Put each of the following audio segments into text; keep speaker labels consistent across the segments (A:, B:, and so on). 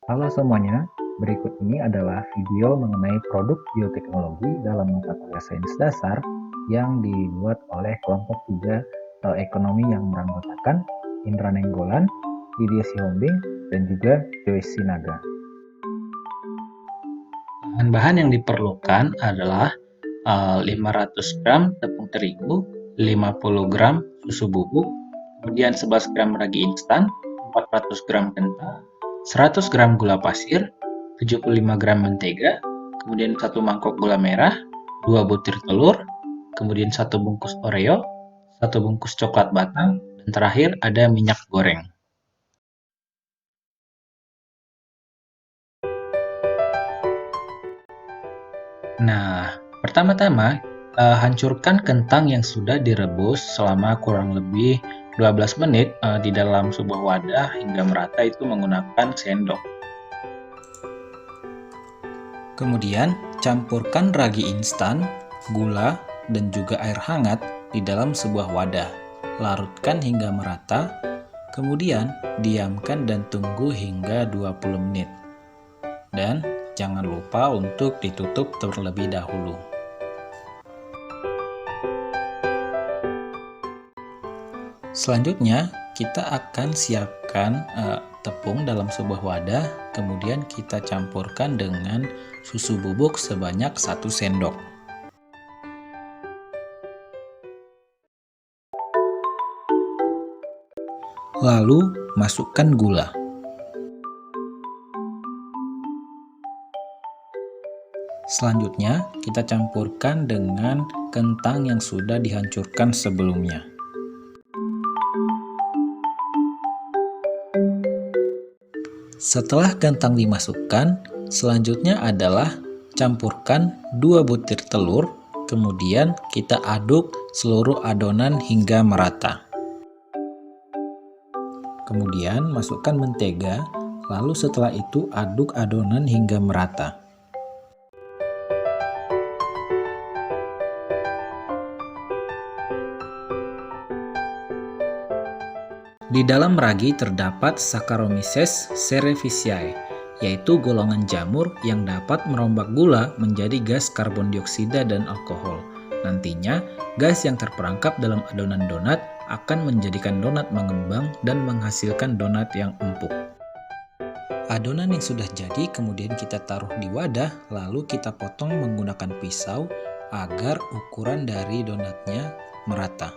A: Halo semuanya, berikut ini adalah video mengenai produk bioteknologi dalam mata kuliah sains dasar yang dibuat oleh kelompok 3 ekonomi yang beranggotakan Indra Nenggolan, Lydia Sihombing, dan juga Joyce Sinaga.
B: Bahan-bahan yang diperlukan adalah 500 gram tepung terigu, 50 gram susu bubuk, kemudian 11 gram ragi instan, 400 gram kental, 100 gram gula pasir, 75 gram mentega, kemudian 1 mangkok gula merah, 2 butir telur, kemudian 1 bungkus Oreo, 1 bungkus coklat batang, dan terakhir ada minyak goreng. Nah, pertama-tama hancurkan kentang yang sudah direbus selama kurang lebih 12 menit di dalam sebuah wadah hingga merata itu menggunakan sendok. Kemudian, campurkan ragi instan, gula, dan juga air hangat di dalam sebuah wadah. Larutkan hingga merata, kemudian diamkan dan tunggu hingga 20 menit. Dan jangan lupa untuk ditutup terlebih dahulu. Selanjutnya, kita akan siapkan tepung dalam sebuah wadah, kemudian kita campurkan dengan susu bubuk sebanyak 1 sendok. Lalu, masukkan gula. Selanjutnya, kita campurkan dengan kentang yang sudah dihancurkan sebelumnya. Setelah kentang dimasukkan, selanjutnya adalah campurkan 2 butir telur, kemudian kita aduk seluruh adonan hingga merata. Kemudian masukkan mentega, lalu setelah itu aduk adonan hingga merata. Di dalam ragi terdapat Saccharomyces cerevisiae, yaitu golongan jamur yang dapat merombak gula menjadi gas karbon dioksida dan alkohol. Nantinya, gas yang terperangkap dalam adonan donat akan menjadikan donat mengembang dan menghasilkan donat yang empuk. Adonan yang sudah jadi kemudian kita taruh di wadah, lalu kita potong menggunakan pisau agar ukuran dari donatnya merata.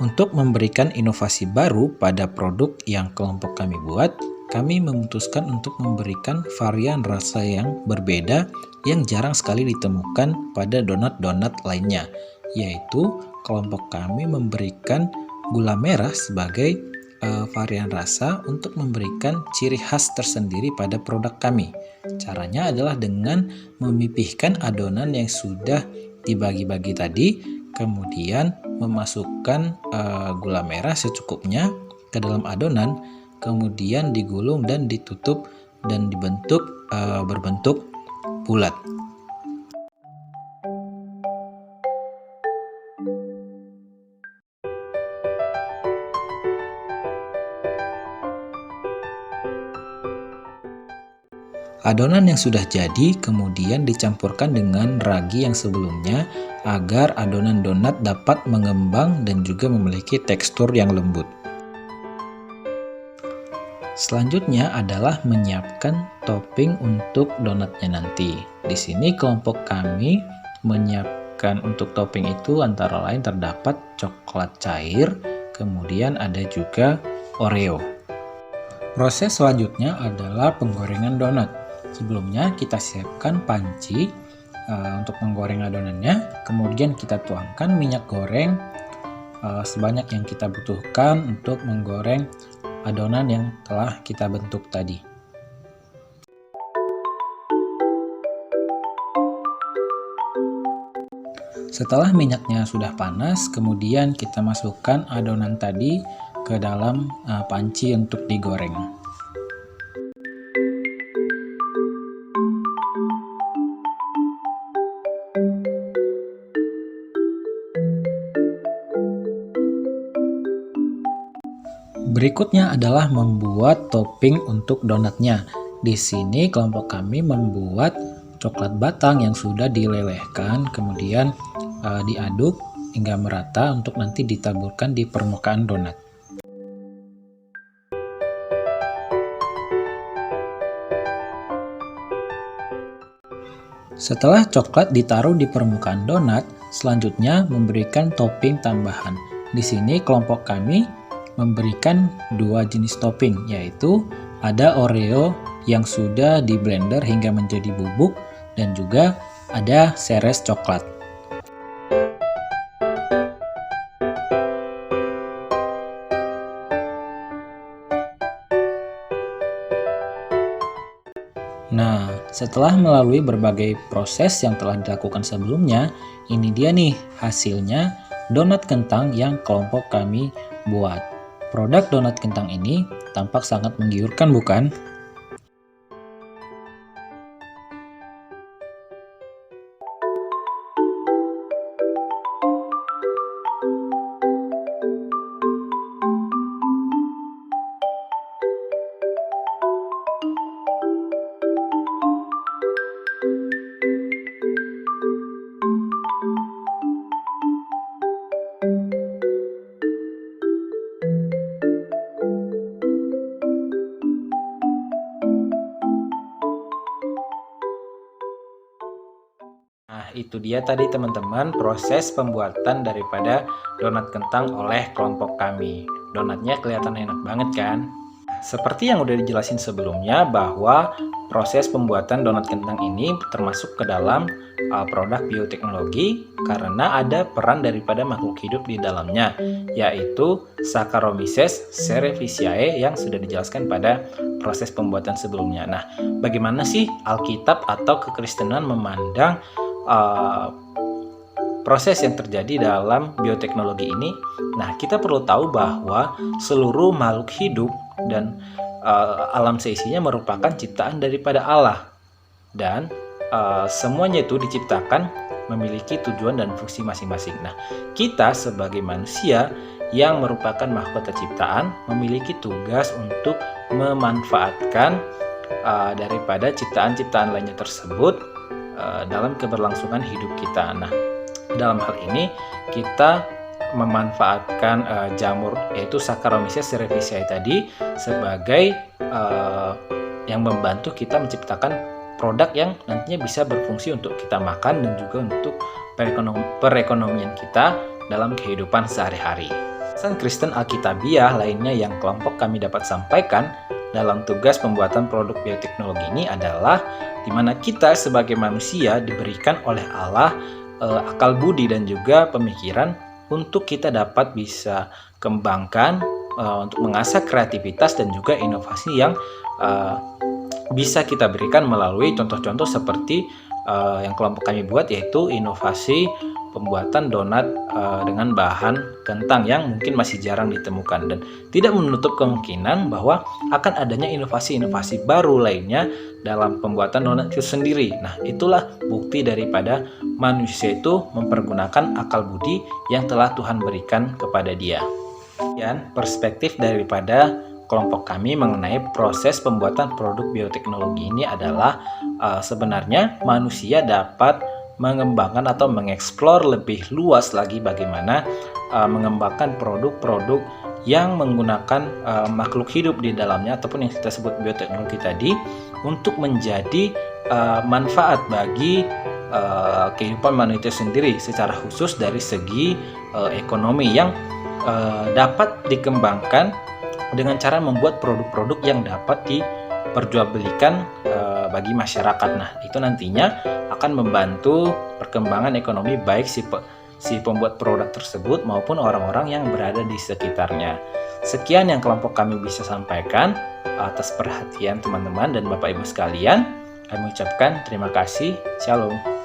B: Untuk memberikan inovasi baru pada produk yang kelompok kami buat, kami memutuskan untuk memberikan varian rasa yang berbeda yang jarang sekali ditemukan pada donat-donat lainnya, yaitu kelompok kami memberikan gula merah sebagai varian rasa untuk memberikan ciri khas tersendiri pada produk kami. Caranya adalah dengan memipihkan adonan yang sudah dibagi-bagi tadi, kemudian memasukkan gula merah secukupnya ke dalam adonan, kemudian digulung dan ditutup dan dibentuk berbentuk bulat. Adonan yang sudah jadi kemudian dicampurkan dengan ragi yang sebelumnya agar adonan donat dapat mengembang dan juga memiliki tekstur yang lembut. Selanjutnya adalah menyiapkan topping untuk donatnya nanti. Di sini kelompok kami menyiapkan untuk topping itu antara lain terdapat coklat cair, kemudian ada juga Oreo. Proses selanjutnya adalah penggorengan donat. Sebelumnya kita siapkan panci untuk menggoreng adonannya, kemudian kita tuangkan minyak goreng sebanyak yang kita butuhkan untuk menggoreng adonan yang telah kita bentuk tadi. Setelah minyaknya sudah panas, kemudian kita masukkan adonan tadi ke dalam panci untuk digoreng. Berikutnya adalah membuat topping untuk donatnya. Di sini kelompok kami membuat coklat batang yang sudah dilelehkan, kemudian diaduk hingga merata untuk nanti ditaburkan di permukaan donat. Setelah coklat ditaruh di permukaan donat, selanjutnya memberikan topping tambahan. Di sini kelompok kami memberikan dua jenis topping, yaitu ada Oreo yang sudah di blender hingga menjadi bubuk dan juga ada seres coklat. Nah, setelah melalui berbagai proses yang telah dilakukan sebelumnya, ini dia nih hasilnya donat kentang yang kelompok kami buat. Produk donat kentang ini tampak sangat menggiurkan, bukan? Nah, itu dia tadi teman-teman proses pembuatan daripada donat kentang oleh kelompok kami. Donatnya kelihatan enak banget kan? Seperti yang udah dijelasin sebelumnya bahwa proses pembuatan donat kentang ini termasuk ke dalam produk bioteknologi karena ada peran daripada makhluk hidup di dalamnya, yaitu Saccharomyces cerevisiae yang sudah dijelaskan pada proses pembuatan sebelumnya. Nah, bagaimana sih Alkitab atau kekristenan memandang proses yang terjadi dalam bioteknologi ini? Nah, kita perlu tahu bahwa seluruh makhluk hidup dan alam seisinya merupakan ciptaan daripada Allah, dan semuanya itu diciptakan memiliki tujuan dan fungsi masing-masing. Nah, kita sebagai manusia yang merupakan mahkota ciptaan memiliki tugas untuk memanfaatkan daripada ciptaan-ciptaan lainnya tersebut dalam keberlangsungan hidup kita. Nah, dalam hal ini kita memanfaatkan jamur yaitu Saccharomyces cerevisiae tadi sebagai yang membantu kita menciptakan produk yang nantinya bisa berfungsi untuk kita makan dan juga untuk perekonomian kita dalam kehidupan sehari-hari. Pesan Kristen Alkitabiah lainnya yang kelompok kami dapat sampaikan dalam tugas pembuatan produk bioteknologi ini adalah di mana kita sebagai manusia diberikan oleh Allah akal budi dan juga pemikiran untuk kita dapat bisa kembangkan untuk mengasah kreativitas dan juga inovasi yang bisa kita berikan melalui contoh-contoh seperti yang kelompok kami buat, yaitu inovasi pembuatan donat dengan bahan kentang yang mungkin masih jarang ditemukan, dan tidak menutup kemungkinan bahwa akan adanya inovasi-inovasi baru lainnya dalam pembuatan donat itu sendiri. Nah, itulah bukti daripada manusia itu mempergunakan akal budi yang telah Tuhan berikan kepada dia. Dan perspektif daripada kelompok kami mengenai proses pembuatan produk bioteknologi ini adalah sebenarnya manusia dapat mengembangkan atau mengeksplor lebih luas lagi bagaimana mengembangkan produk-produk yang menggunakan makhluk hidup di dalamnya ataupun yang kita sebut bioteknologi tadi untuk menjadi manfaat bagi kehidupan manusia sendiri, secara khusus dari segi ekonomi yang dapat dikembangkan dengan cara membuat produk-produk yang dapat diperjualbelikan bagi masyarakat. Nah, itu nantinya akan membantu perkembangan ekonomi baik si pembuat produk tersebut maupun orang-orang yang berada di sekitarnya. Sekian yang kelompok kami bisa sampaikan. Atas perhatian teman-teman dan Bapak Ibu sekalian, kami ucapkan terima kasih. Shalom.